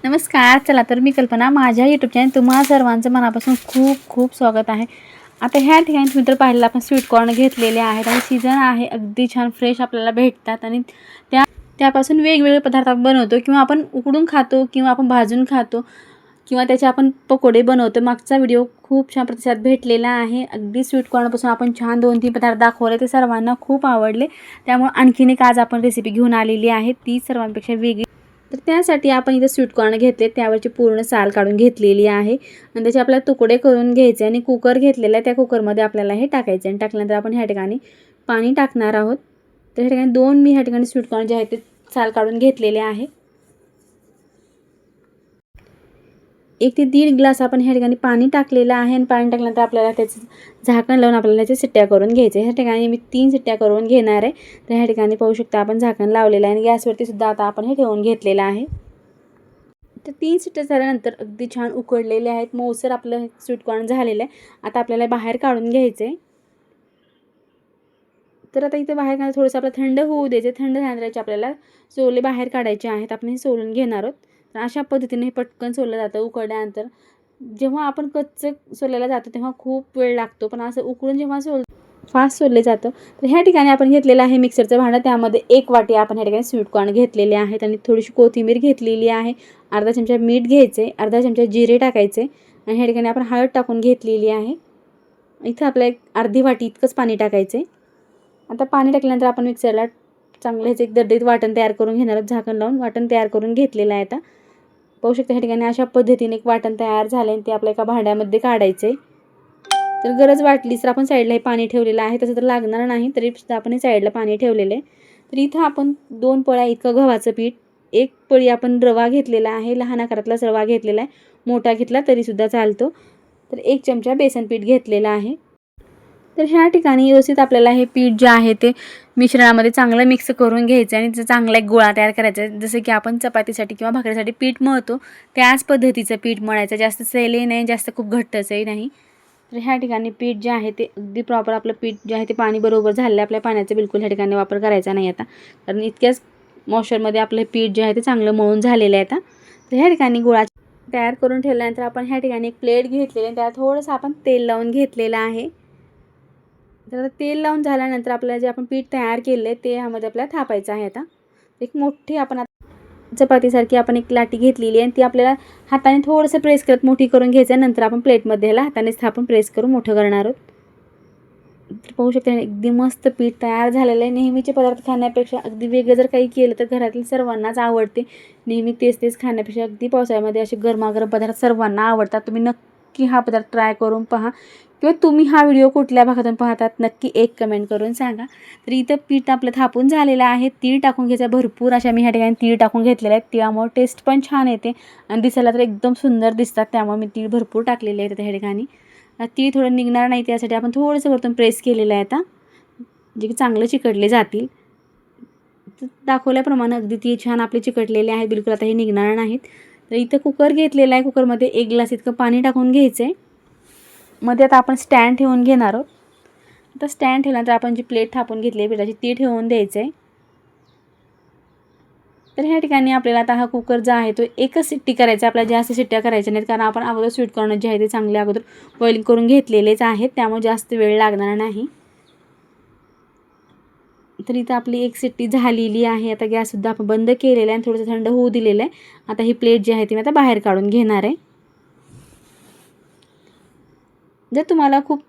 नमस्कार. चला तर मी कल्पना माझ्या यूट्यूब चॅनल तुम्हा सर्वांचं मनापासून खूप खूप स्वागत आहे. आता ह्या ठिकाणी तुम्ही तर पाहिलं आपण स्वीट कॉर्न घेतलेले आहेत आणि सीझन आहे, अगदी छान फ्रेश आपल्याला भेटतात आणि त्यापासून वेगवेगळे पदार्थ आपण बनवतो किंवा आपण उकडून खातो किंवा आपण भाजून खातो किंवा त्याचे आपण पकोडे बनवतो. मागचा व्हिडिओ खूप छान प्रतिसाद भेटलेला आहे. अगदी स्वीट कॉर्नपासून आपण छान 2-3 पदार्थ दाखवले, ते सर्वांना खूप आवडले. त्यामुळे आणखीन एक आज आपण रेसिपी घेऊन आलेली आहे, ती सर्वांपेक्षा वेगळी. तर त्यासाठी आपण इथे स्वीट कॉर्न घेतले, त्यावरची पूर्ण साल काढून घेतलेली आहे आणि त्याचे आपल्याला तुकडे करून घ्यायचे आणि कुकर घेतलेला आहे, त्या कुकरमध्ये आपल्याला हे टाकायचे आणि टाकल्यानंतर आपण ह्या ठिकाणी पाणी टाकणार आहोत. तर ह्या ठिकाणी 2 मी ह्या ठिकाणी स्वीट कॉर्न जे आहेत ते साल काढून घेतलेले आहे. 1 ते 1.5 ग्लास आपण ह्या ठिकाणी पाणी टाकलेलं आहे आणि पाणी टाकल्यानंतर आपल्याला त्याचं झाकण लावून आपल्याला त्याच्या शिट्ट्या करून घ्यायचे. ह्या ठिकाणी मी 3 शिट्ट्या करून घेणार आहे. तर ह्या ठिकाणी पाहू शकता आपण झाकण लावलेलं आहे आणि गॅसवरती सुद्धा आता आपण हे ठेवून घेतलेलं आहे. तर 3 शिट्ट्या झाल्यानंतर अगदी छान उकडलेले आहेत, मऊसर आपलं स्वीट कॉर्न झालेलं आहे. आता आपल्याला बाहेर काढून घ्यायचं आहे. तर आता इथे बाहेर काढून थोडंसं आपलं थंड होऊ द्यायचे. थंड झाल्यानंतर आपल्याला सोले बाहेर काढायचे आहेत. आपण हे सोलून घेणार आहोत. तर अशा पद्धतीने हे पटकन सोललं जातं उकळल्यानंतर. जेव्हा आपण कच्चं सोलायला जातो तेव्हा खूप वेळ लागतो, पण असं उकळून जेव्हा फास्ट सोलले जातं. तर ह्या ठिकाणी आपण घेतलेलं आहे मिक्सरचं भांडं, त्यामध्ये 1 वाटी आपण ह्या ठिकाणी स्वीट कॉर्न घेतलेले आहेत आणि थोडीशी कोथिंबीर घेतलेली आहे. अर्धा चमचा मीठ घ्यायचे, अर्धा चमचा जिरे टाकायचे आणि ह्या ठिकाणी आपण हळद टाकून घेतलेली आहे. इथं आपल्या एक अर्धी वाटी इतकंच पाणी टाकायचं. आता पाणी टाकल्यानंतर आपण मिक्सरला चांगलं ह्याचं एक दरदरीत वाटण तयार करून घेणार आहोत. झाकण लावून वाटण तयार करून घेतलेलं आहे. आता पाहू शकता ह्या ठिकाणी अशा पद्धतीने एक वाटण तयार झालं आणि ते आपल्या एका भांड्यामध्ये काढायचं आहे. तर गरज वाटलीच तर आपण साईडला हे पाणी ठेवलेलं आहे, तसं तर लागणार नाही, तरी सुद्धा आपण हे साईडला पाणी ठेवलेलं आहे. तर इथं आपण 2 पळ्या इतकं गव्हाचं पीठ, 1 पळी आपण रवा घेतलेला आहे, लहान आकारातलाच रवा घेतलेला आहे, मोठा घेतला तरीसुद्धा चालतो. तर 1 चमचा बेसन पीठ घेतलेलं आहे. तर ह्या ठिकाणी व्यवस्थित आपल्याला हे पीठ जे आहे ते मिश्रणामध्ये चांगलं मिक्स करून घ्यायचं आणि त्याचा चांगला एक गोळा तयार करायचा आहे. जसं की आपण चपातीसाठी किंवा भाकरीसाठी पीठ मळतो त्याच पद्धतीचं पीठ मळायचं. जास्त सैलही नाही, जास्त खूप घट्टचही नाही. तर ह्या ठिकाणी पीठ जे आहे ते अगदी प्रॉपर आपलं पीठ जे आहे ते पाणी बरोबर झालेलं आहे. आपल्या पाण्याचा बिलकुल ह्या ठिकाणी वापर करायचा नाही आता, कारण इतक्याच मॉइश्चरमध्ये आपलं पीठ जे आहे ते चांगलं मळून झालेलं आहे आता. तर ह्या ठिकाणी गोळा तयार करून ठेवल्यानंतर आपण ह्या ठिकाणी एक प्लेट घेतलेली आहे, त्यात थोडंसं आपण तेल लावून घेतलेलं आहे. तर आता तेल लावून झाल्यानंतर आपल्याला जे आपण पीठ तयार केलं आहे ते ह्यामध्ये आपल्याला थापायचं आहे. आता एक मोठी आपण चपातीसारखी आपण एक लाटी घेतलेली आहे आणि ती आपल्याला हाताने थोडंसं प्रेस करत मोठी करून घ्यायचं. नंतर आपण प्लेटमध्ये ह्याला हातानेच थापून प्रेस करून मोठं करणार आहोत. तर पाहू शकता अगदी मस्त पीठ तयार झालेलं आहे. नेहमीचे पदार्थ खाण्यापेक्षा अगदी वेगळं जर काही केलं तर घरातील सर्वांनाच आवडते. नेहमी तेच तेच खाण्यापेक्षा अगदी पावसाळ्यामध्ये असे गरमागरम पदार्थ सर्वांना आवडतात. तुम्ही नक्की हा पदार्थ ट्राय करून पहा किंवा तुम्ही हा व्हिडिओ कुठल्या भागातून पाहतात नक्की एक कमेंट करून सांगा. तर इथं पीठ आपलं थापून झालेलं आहे. तीळ टाकून घ्यायचं, भरपूर अशा मी ह्या ठिकाणी तीळ टाकून घेतलेले आहेत. तिळामुळे टेस्ट पण छान येते आणि दिसायला तर एकदम सुंदर दिसतात, त्यामुळे मी तीळ भरपूर टाकलेले आहेत ह्या ठिकाणी. तीळ थोडं निघणार नाही त्यासाठी आपण थोडंसं वरतून प्रेस केलेलं आहे आता, जे की चांगलं चिकटले जातील. तर दाखवल्याप्रमाणे अगदी तीळ छान आपले चिकटलेले आहेत, बिलकुल आता हे निघणार नाहीत. तर इथं कुकर घेतलेला आहे, कुकरमध्ये 1 ग्लास इतकं पाणी टाकून घ्यायचं आहे. मध्ये आता आपण स्टँड ठेवून घेणार आहोत. आता स्टँड ठेवल्यानंतर आपण जी प्लेट थापून घेतली आहे पिठाची ती ठेवून द्यायचं आहे. तर ह्या ठिकाणी आपल्याला आता हा कुकर जो आहे तो एकच शिट्टी करायचा, आपल्याला जास्त शिट्ट्या करायच्या नाहीत, कारण आपण अगोदर स्वीट कॉर्न जे आहे ते चांगले अगोदर बॉइलिंग करून घेतलेलेच आहेत, त्यामुळे जास्त वेळ लागणार नाही. तर इथं आपली एक शिट्टी झालेली आहे. आता गॅससुद्धा आपण बंद केलेला आहे आणि थोडंसं थंड होऊ दिलेलं आहे. आता ही प्लेट जी आहे ती मी आता बाहेर काढून घेणार आहे. जर तुम्हाला खूप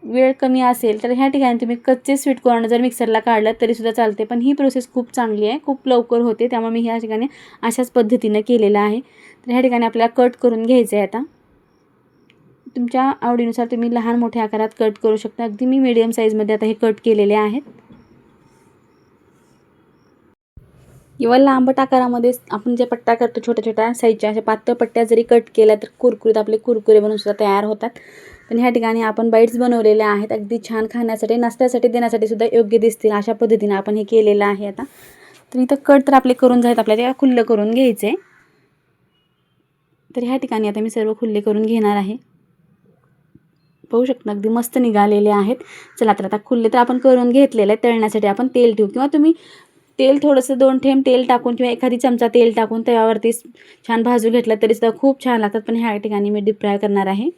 वेळ कमी असेल तर ह्या ठिकाणी तुम्ही कच्चे स्वीट कॉर्न जर मिक्सरला काढलं तरीसुद्धा चालते, पण ही प्रोसेस खूप चांगली आहे, खूप लवकर होते, त्यामुळे मी ह्या ठिकाणी अशाच पद्धतीनं केलेलं आहे. तर ह्या ठिकाणी आपल्याला कट करून घ्यायचं आहे. आता तुमच्या आवडीनुसार तुम्ही लहान मोठ्या आकारात कट करू शकता. अगदी मी मीडियम साईजमध्ये आता हे कट केलेले आहेत. किंवा लांबट आकारामध्ये आपण जे पट्ट्या करतो छोट्या छोट्या साईजच्या अशा पातळ पट्ट्या जरी कट केल्या तर कुरकुरीत आपले कुरकुरे बनवून सुद्धा तयार होतात. पण ह्या ठिकाणी आपण बाईट्स बनवलेले आहेत, अगदी छान खाण्यासाठी नाश्त्यासाठी देण्यासाठी सुद्धा योग्य दिसतील अशा पद्धतीने आपण हे केलेलं आहे. आता तर इथं कट तर आपले करून जातात, आपल्याला ते खुल्लं करून घ्यायचे. तर ह्या ठिकाणी आता मी सर्व खुल्ले करून घेणार आहे. पाहू शकता अगदी मस्त निघालेले आहेत. चला तर आता खुल्ले तर आपण करून घेतलेले आहे. तळण्यासाठी आपण तेल ठेवू किंवा तुम्ही तेल थोडंसं 2 थेंब तेल टाकून किंवा एखादी चमचा तेल टाकून तव्यावरती छान भाजून घेतलं तरी सुद्धा खूप छान लागतात. पण ह्या ठिकाणी मी डीप फ्राय करणार आहे.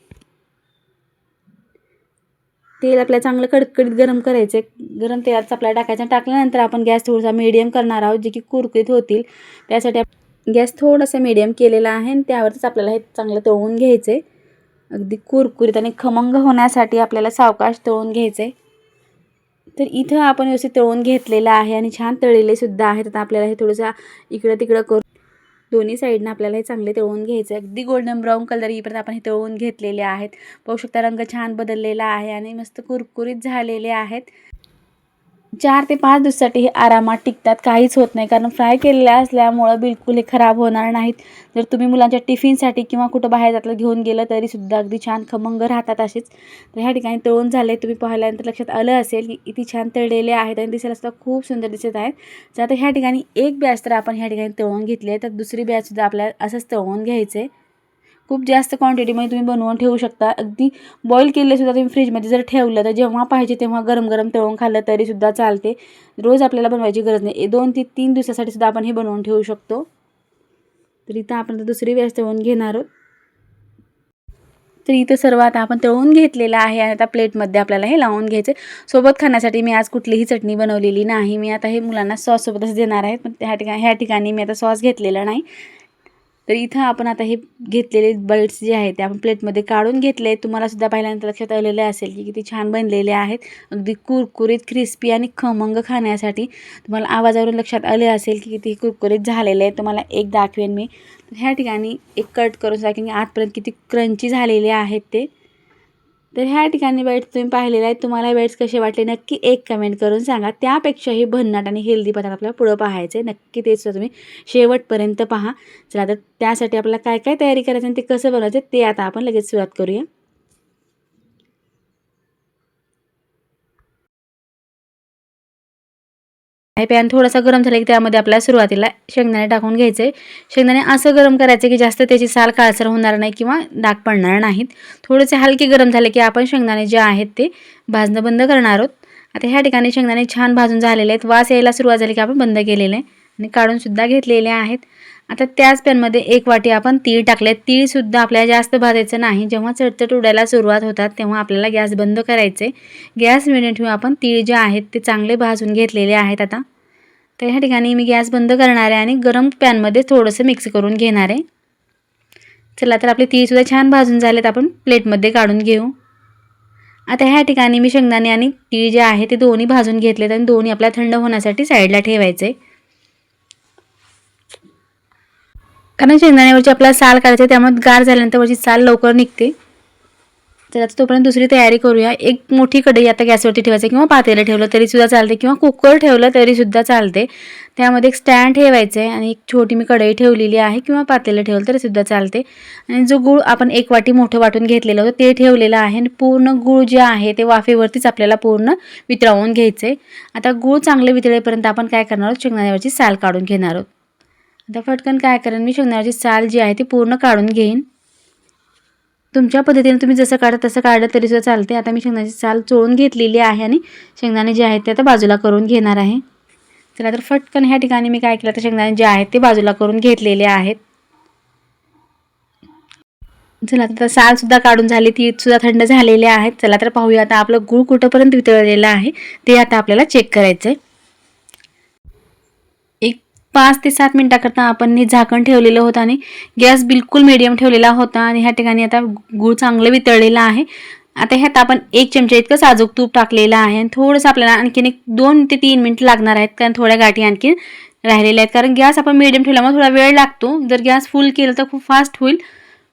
तेल आपल्याला चांगलं कडकडीत गरम करायचं आहे. गरम तेलात आपल्याला टाकायचं. टाकल्यानंतर आपण गॅस थोडासा मीडियम करणार आहोत, जे की कुरकुरीत होतील. त्यासाठी गॅस थोडासा मीडियम केलेला आहे आणि त्यावरच आपल्याला हे चांगलं तळून घ्यायचं आहे. अगदी कुरकुरीत आणि खमंग होण्यासाठी आपल्याला सावकाश तळून घ्यायचं आहे. तर इथं आपण व्यवस्थित तळून घेतलेलं आहे आणि छान तळलेले सुद्धा आहेत. आता आपल्याला हे थोडंसं इकडं तिकडं करून दोन्ही साईडनं आपल्याला हे चांगले तळून घ्यायचं आहे. अगदी गोल्डन ब्राऊन कलर येईपर्यंत आपण हे तळून घेतलेले आहेत. पाहू शकता रंग छान बदललेला आहे आणि मस्त कुरकुरीत झालेले आहेत. 4 ते 5 दिवसासाठी हे आरामात टिकतात, काहीच होत नाही. कारण फ्राय केलेल्या असल्यामुळं बिलकुल हे खराब होणार नाहीत. जर तुम्ही मुलांच्या टिफिनसाठी किंवा कुठं बाहेर जाताना घेऊन गेलं तरीसुद्धा अगदी छान खमंग राहतात असेच. तर ह्या ठिकाणी तळून झाले. तुम्ही पाहिल्यानंतर लक्षात आलं असेल की किती छान तळलेले आहेत आणि दिसायला सुद्धा खूप सुंदर दिसत आहेत. तर आता ह्या ठिकाणी एक बॅच तर आपण ह्या ठिकाणी तळून घेतली आहे. तर दुसरी बॅचसुद्धा आपल्याला असंच तळून घ्यायचं आहे. खूप जास्त क्वांटिटीमध्ये तुम्ही बनवून ठेवू शकता. अगदी बॉईल केलेसुद्धा तुम्ही फ्रीजमध्ये जर ठेवलं तर जेव्हा पाहिजे तेव्हा गरम गरम तळून खाल्लं तरीसुद्धा चालते. रोज आपल्याला बनवायची गरज नाही. 2 ते 3 दिवसासाठी सुद्धा आपण हे बनवून ठेवू शकतो. तर इथं आपण दुसरी बॅच तळून घेणार आहोत. तर इथं सर्व आता आपण तळून घेतलेलं आहे आणि आता प्लेटमध्ये आपल्याला हे लावून घ्यायचं. सोबत खाण्यासाठी मी आज कुठलीही चटणी बनवलेली नाही. मी आता हे मुलांना सॉससोबतच देणार आहे. पण ह्या ठिकाणी मी आता सॉस घेतलेला नाही. तर इथं आपण आता हे घेतलेले बाईट्स जे आहेत ते आपण प्लेटमध्ये काढून घेतले. तुम्हाला सुद्धा पाहिल्यानंतर लक्षात आलेलं असेल की किती छान बनलेले आहेत. अगदी कुरकुरीत क्रिस्पी आणि खमंग खाण्यासाठी. तुम्हाला आवाजावरून लक्षात आले असेल की किती कुरकुरीत झालेले आहेत. तुम्हाला एक दाखवेन मी. तर ह्या ठिकाणी एक कट करून दाखवेन की आतपर्यंत किती क्रंची झालेले आहेत ते. तर ह्या ठिकाणी बाईट्स तुम्ही पाहिलेले आहेत. तुम्हाला बाईट्स कसे वाटले नक्की एक कमेंट करून सांगा. त्यापेक्षाही भन्नाट आणि हेल्दी पदार्थ आपल्याला पुढं पाहायचे. नक्की तेसुद्धा तुम्ही शेवटपर्यंत पहा. चला तर त्यासाठी आपल्याला काय काय तयारी करायची आणि ते कसं बनवायचं ते आता आपण लगेच सुरुवात करूया. पॅन थोडासा गरम झाला की त्यामध्ये आपल्याला सुरुवातीला शेंगदाणे टाकून घ्यायचे. शेंगदाणे असं गरम करायचे की जास्त त्याची साल काळसर होणार नाही किंवा डाग पडणार नाहीत. थोडेसे हलके गरम झाले की आपण शेंगदाणे जे आहेत ते भाजणं बंद करणार आहोत. आता ह्या ठिकाणी शेंगदाणे छान भाजून झालेले आहेत. वास यायला सुरुवात झाली की आपण बंद केलेले आणि काढूनसुद्धा घेतलेले आहेत. आता त्याच पॅनमध्ये 1 वाटी आपण तीळ टाकले. तीळसुद्धा आपल्याला जास्त भाजायचं नाही. जेव्हा चटचट उडायला सुरुवात होतात तेव्हा आपल्याला गॅस बंद करायचे. गॅस मिडियम ठेवून आपण तीळ जे आहेत ते चांगले भाजून घेतलेले आहेत. आता तर ह्या ठिकाणी मी गॅस बंद करणार आहे आणि गरम पॅनमध्ये थोडंसं मिक्स करून घेणार आहे. चला तर आपले तीळसुद्धा छान भाजून झालेत. आपण प्लेटमध्ये काढून घेऊ. आता ह्या ठिकाणी मी शेंगदाणे आणि तीळ जे आहे ते दोन्ही भाजून घेतलेत आणि दोन्ही आपल्याला थंड होण्यासाठी साईडला ठेवायचे. कारण शेंगदाण्यावरची आपल्याला साल काढायची त्यामुळे गार झाल्यानंतर वरची साल लवकर निघते. तर आता तोपर्यंत दुसरी तयारी करूया. एक मोठी कढई आता गॅसवरती ठेवायची किंवा पातेलं ठेवलं तरीसुद्धा चालते किंवा कुकर ठेवलं तरीसुद्धा चालते. त्यामध्ये एक स्टँड ठेवायचं आहे आणि एक छोटी मी कढई ठेवलेली आहे किंवा पातेलं ठेवलं तरीसुद्धा चालते. आणि जो गूळ आपण 1 वाटी मोठं वाटून घेतलेलं होतं ते ठेवलेलं आहे आणि पूर्ण गूळ जे आहे ते वाफेवरतीच आपल्याला पूर्ण वितळवून घ्यायचं आहे. आता गूळ चांगले वितळेपर्यंत आपण काय करणार आहोत शेंगदाण्यावरची साल काढून घेणार आहोत. आता पटकन काय करेन मी शेंगदाण्याची साल जी आहे ती पूर्ण काढून घेईन. तुमच्या पद्धतीने तुम्ही जसं काढा तसं काढलं तरीसुद्धा चालते. आता मी शेंगदाण्याची साल चोळून घेतलेली आहे आणि शेंगदाणे जे आहेत ते आता बाजूला करून घेणार आहे. चला तर फटकन ह्या ठिकाणी मी काय केलं तर शेंगदाणे जे आहेत ते बाजूला करून घेतलेले आहेत. चला आता सालसुद्धा काढून झाली, तीसुद्धा थंड झालेले आहेत. चला तर पाहूया आता आपलं गूळ कुठंपर्यंत वितळलेलं आहे ते आता आपल्याला चेक करायचं आहे. 5 ते 7 मिनिटाकरता आपण हे झाकण ठेवलेलं होतं आणि गॅस बिलकुल मीडियम ठेवलेला होता आणि ह्या ठिकाणी आता गूळ चांगलं वितळलेलं आहे. आता ह्यात आपण 1 चमचा इतकं साजूक तूप टाकलेलं आहे आणि थोडंसं आपल्याला आणखीन 2 ते 3 मिनिट लागणार आहेत कारण थोड्या गाठी आणखीन राहिलेल्या आहेत. कारण गॅस आपण मीडियम ठेवल्यामुळे थोडा वेळ लागतो. जर गॅस फुल केलं तर खूप फास्ट होईल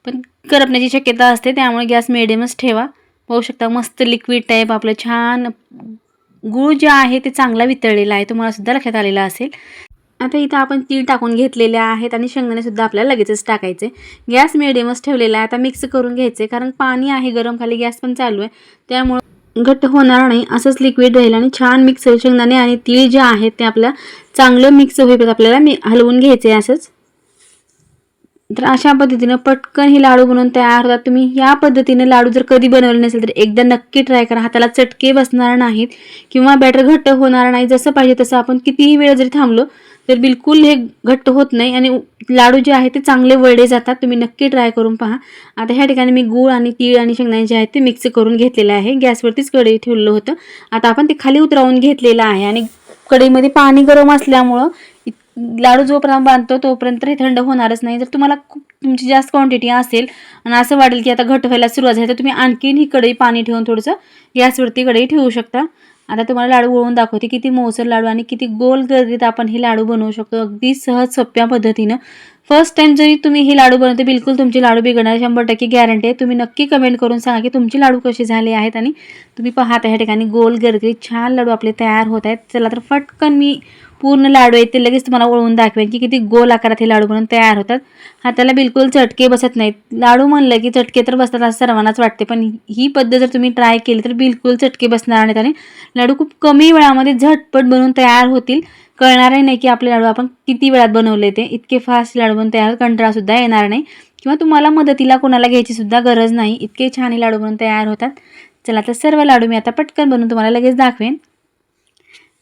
पण करपण्याची शक्यता असते. त्यामुळे गॅस मीडियमच ठेवा. पाहू शकता मस्त लिक्विड टाईप आपलं छान गूळ जे आहे ते चांगला वितळलेला आहे. तुम्हाला सुद्धा लक्षात आलेलं असेल. आता इथं आपण तीळ टाकून घेतलेले आहेत आणि शेंगदाणेसुद्धा आपल्याला लगेचच टाकायचे. गॅस मिडियमच ठेवलेला आहे. आता मिक्स करून घ्यायचे कारण पाणी आहे गरम, खाली गॅस पण चालू आहे त्यामुळे घट्ट होणार नाही. असंच लिक्विड राहील आणि छान मिक्स होईल. शेंगदाणे आणि तीळ जे आहेत ते आपल्याला चांगलं मिक्स होईपर्यंत आपल्याला हलवून घ्यायचे असंच. तर अशा पद्धतीनं पटकन हे लाडू बनवून तयार होतात. तुम्ही या पद्धतीने लाडू जर कधी बनवले नसेल तर एकदा नक्की ट्राय करा. हाताला चटके बसणार नाहीत किंवा बॅटर घट्ट होणार नाही. जसं पाहिजे तसं आपण कितीही वेळ जरी थांबलो तर बिलकुल हे घट्ट होत नाही आणि लाडू जे आहेत ते चांगले वळले जातात. तुम्ही नक्की ट्राय करून पहा. आता ह्या ठिकाणी मी गूळ आणि तीळ आणि शेंगदाणे जे आहेत ते मिक्स करून घेतलेलं आहे. गॅसवरतीच कढई ठेवलं होतं. आता आपण ते खाली उतरवून घेतलेलं आहे आणि कढईमध्ये पाणी गरम असल्यामुळं लाडू जोपर्यंत बांधतो तोपर्यंत हे थंड होणारच नाही. जर तुम्हाला खूप तुमची जास्त क्वांटिटी असेल आणि असं वाटेल की आता घट्ट व्हायला सुरुवात झाली तर तुम्ही आणखीन ही कढई पाणी ठेवून थोडंसं गॅसवरती कढई ठेवू शकता. आता तुम्हाला लाडू वळून दाखवते किती मऊसर लाडू आणि किती गोल गर्दीत आपण हे लाडू बनवू शकतो अगदी सहज सोप्या पद्धतीनं. फर्स्ट टाइम जरी तुम्ही हे लाडू बनवते बिलकुल तुमचे लाडू बिघडणार 100% गॅरंटी आहे. तुम्ही नक्की कमेंट करून सांगा की तुमचे लाडू कसे झाले आहेत आणि तुम्ही पाहता ह्या ठिकाणी गोल गर्दीत छान लाडू आपले तयार होत आहेत. चला तर फटकन मी पूर्ण लाडू आहेत ते लगेच तुम्हाला वळवून दाखवेन की किती गोल आकारात हे लाडू बनवून तयार होतात. हाताला बिलकुल चटके बसत नाहीत. लाडू म्हणलं की चटके तर बसतात असं सर्वांनाच वाटते, पण ही पद्धत जर तुम्ही ट्राय केली तर बिलकुल चटके बसणार नाहीत आणि लाडू खूप कमी वेळामध्ये झटपट बनवून तयार होतील. कळणारही नाही की आपले लाडू आपण किती वेळात बनवले ते. इतके फास्ट लाडू बनवून तयार कंटाळासुद्धा येणार नाही किंवा तुम्हाला मदतीला कोणाला घ्यायची सुद्धा गरज नाही. इतके छान हे लाडू बनवून तयार होतात. चला तर सर्व लाडू मी आता पटकन बनवून तुम्हाला लगेच दाखवेन.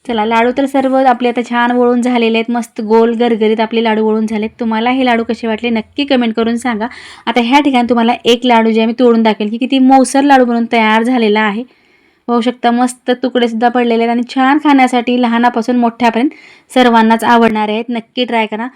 चला लाडू तर सर्व आपले आता छान वळून झालेले आहेत. मस्त गोल गरगरीत आपले लाडू वळून झालेत. तुम्हाला हे लाडू कसे वाटले नक्की कमेंट करून सांगा. आता ह्या ठिकाणी तुम्हाला एक लाडू जे आहे मी तोडून दाखवेल की किती मऊसर लाडू बनवून तयार झालेला आहे. पाहू शकता मस्त तुकडेसुद्धा पडलेले आहेत आणि छान खाण्यासाठी लहानापासून मोठ्यापर्यंत सर्वांनाच आवडणारे आहेत. नक्की ट्राय करा.